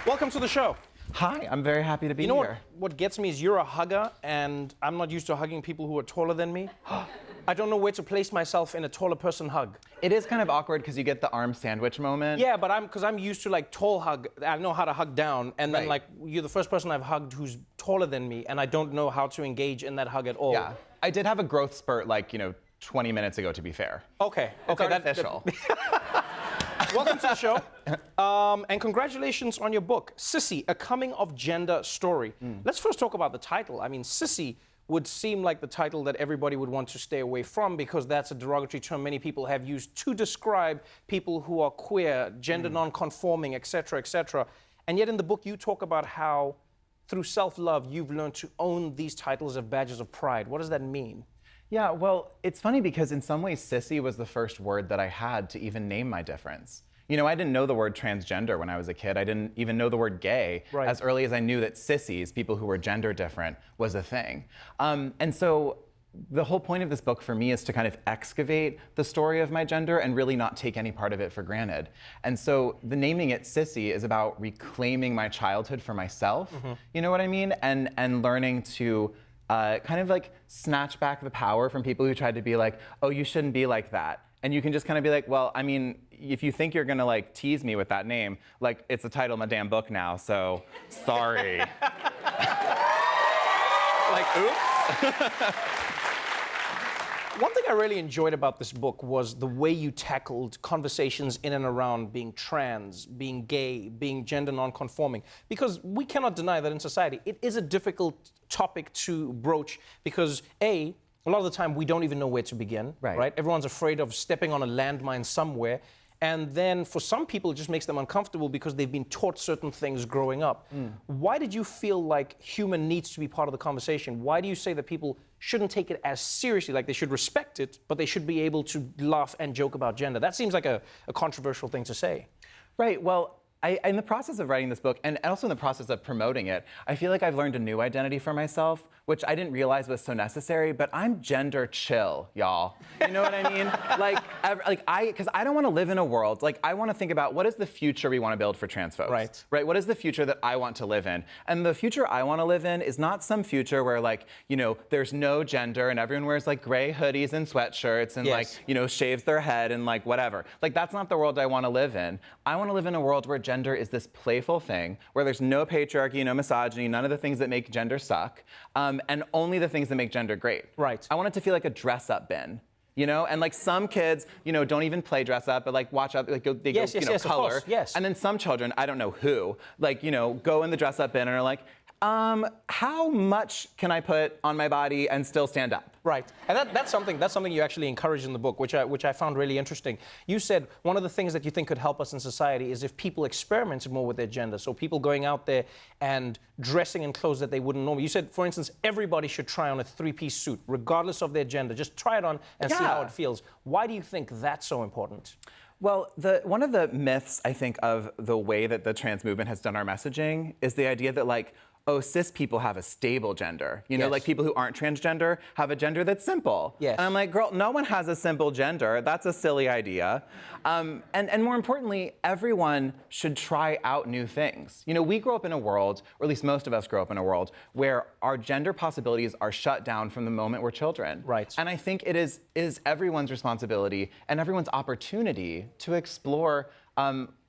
Welcome to the show. Hi, I'm very happy to be here. What gets me is you're a hugger, and I'm not used to hugging people who are taller than me. I don't know where to place myself in a taller person hug. It is kind of awkward because you get the arm sandwich moment. Yeah, but because I'm used to like tall hug, I know how to hug down, and then like you're the first person I've hugged who's taller than me, and I don't know how to engage in that hug at all. Yeah, I did have a growth spurt 20 minutes ago, to be fair. Okay, It's artificial. Welcome to the show, and congratulations on your book, Sissy, A Coming of Gender Story. Let's first talk about the title. I mean, Sissy would seem like the title that everybody would want to stay away from because that's a derogatory term many people have used to describe people who are queer, gender non-conforming, etc., etc. And yet in the book you talk about how, through self-love, you've learned to own these titles as badges of pride. What does that mean? Yeah, well, it's funny because in some ways, sissy was the first word that I had to even name my difference. You know, I didn't know the word transgender when I was a kid. I didn't even know the word gay as early as I knew that sissies, people who were gender different, was a thing. And so the whole point of this book for me is to kind of excavate the story of my gender and really not take any part of it for granted. And so the naming it Sissy is about reclaiming my childhood for myself, you know what I mean? And learning to kind of like snatch back the power from people who tried to be like, oh, you shouldn't be like that. And you can just kind of be like, well, I mean, if you think you're gonna like tease me with that name, like it's the title of my damn book now, so sorry. Like, oops. One thing I really enjoyed about this book was the way you tackled conversations in and around being trans, being gay, being gender non-conforming. Because we cannot deny that in society, it is a difficult topic to broach because a lot of the time we don't even know where to begin, right? Everyone's afraid of stepping on a landmine somewhere. And then for some people, it just makes them uncomfortable because they've been taught certain things growing up. Why did you feel like humor needs to be part of the conversation? Why do you say that people shouldn't take it as seriously, like they should respect it, but they should be able to laugh and joke about gender? That seems like a controversial thing to say. Right, well, in the process of writing this book, and also in the process of promoting it, I feel like I've learned a new identity for myself, which I didn't realize was so necessary, but I'm gender chill, y'all. You know what I mean? Because I don't want to live in a world, like I want to think about what is the future we want to build for trans folks. Right? What is the future that I want to live in? And the future I want to live in is not some future where like, you know, there's no gender and everyone wears like gray hoodies and sweatshirts and like, you know, shaves their head and like whatever. Like that's not the world I want to live in. I want to live in a world where gender is this playful thing, where there's no patriarchy, no misogyny, none of the things that make gender suck. And only the things that make gender great. Right. I want it to feel like a dress-up bin, you know? And like some kids, you know, don't even play dress up, but like watch out, like they go, you know, color. And then some children, I don't know who, like, you know, go in the dress-up bin and are like, how much can I put on my body and still stand up? Right, and that's something you actually encourage in the book, which I found really interesting. You said one of the things that you think could help us in society is if people experimented more with their gender. So people going out there and dressing in clothes that they wouldn't normally. You said, for instance, everybody should try on a three-piece suit, regardless of their gender. Just try it on and see how it feels. Why do you think that's so important? Well, one of the myths, I think, of the way that the trans movement has done our messaging is the idea that, like, oh, cis people have a stable gender. You know, like people who aren't transgender have a gender that's simple. And I'm like, girl, no one has a simple gender. That's a silly idea. And more importantly, everyone should try out new things. You know, we grow up in a world, or at least most of us grow up in a world, where our gender possibilities are shut down from the moment we're children. Right. And I think it is everyone's responsibility and everyone's opportunity to explore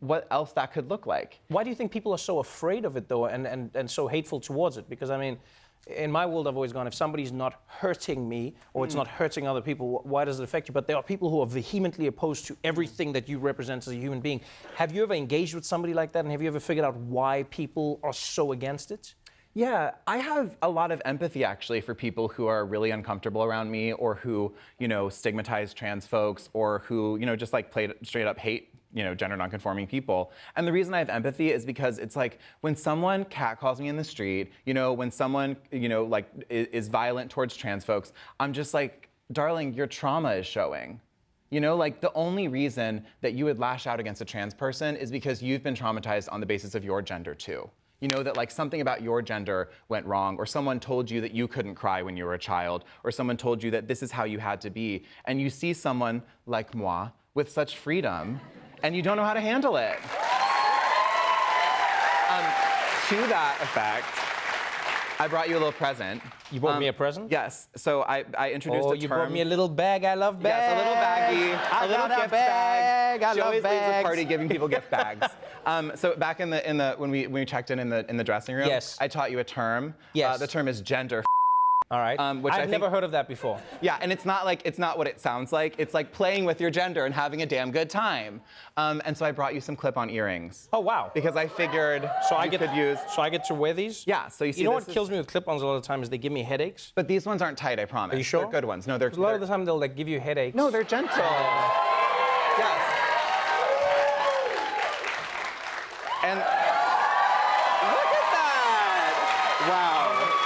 what else that could look like. Why do you think people are so afraid of it, though, and so hateful towards it? Because, I mean, in my world, I've always gone, if somebody's not hurting me, or it's not hurting other people, why does it affect you? But there are people who are vehemently opposed to everything that you represent as a human being. Have you ever engaged with somebody like that, and have you ever figured out why people are so against it? Yeah, I have a lot of empathy, actually, for people who are really uncomfortable around me, or who, you know, stigmatize trans folks, or who, you know, just like straight up hate, you know, gender nonconforming people. And the reason I have empathy is because it's like when someone catcalls me in the street, you know, when someone, you know, like is violent towards trans folks, I'm just like, darling, your trauma is showing. You know, like the only reason that you would lash out against a trans person is because you've been traumatized on the basis of your gender too. You know, that like something about your gender went wrong, or someone told you that you couldn't cry when you were a child, or someone told you that this is how you had to be. And you see someone like moi with such freedom, and you don't know how to handle it. To that effect, I brought you a little present. You brought me a present? Yes. So I introduced a term. You brought me a little bag. I love bags. Yes, a little baggie. I A little got a gift bag. I She love always leaves the bags. party giving people gift bags. So back in the when we checked in the dressing room, Yes. I taught you a term. Yes. The term is gender. All right. Which I I've think- never heard of that before. Yeah, and it's not what it sounds like. It's like playing with your gender and having a damn good time. And so I brought you some clip-on earrings. Oh, wow. Because I figured So you could use. So I get to wear these? Yeah. So you see. You know this what is- kills me with clip-ons a lot of the time is they give me headaches. But these ones aren't tight, I promise. Are you sure? They're good ones. No, they're. 'Cause a lot of the time they'll like give you headaches. No, they're gentle. Yes. And look at that! Wow.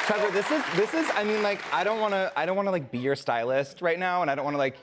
Trevor, this is. I mean, like, I don't want to like be your stylist right now, and I don't want to like,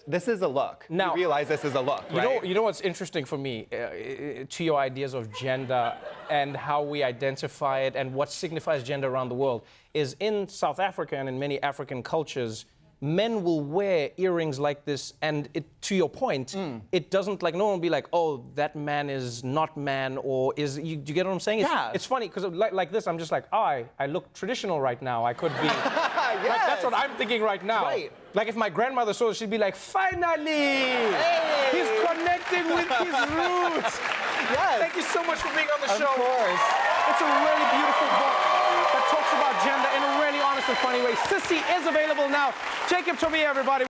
this is a look. Now- you realize this is a look, right? You know what's interesting for me to your ideas of gender and how we identify it and what signifies gender around the world is in South Africa and in many African cultures, men will wear earrings like this, and to your point, it doesn't like no one will be like, oh, that man is not man, or do you get what I'm saying? Yeah. It's funny because like this, I'm just like, oh, I look traditional right now. I could be. Like, that's what I'm thinking right now. Right. Like if my grandmother saw it, she'd be like, finally, he's connecting with his roots. Yes. Thank you so much for being on the Of show. course. It's a really beautiful book that talks about gender in a really honest and funny way. Sissy is available now. Jacob Tobia, everybody.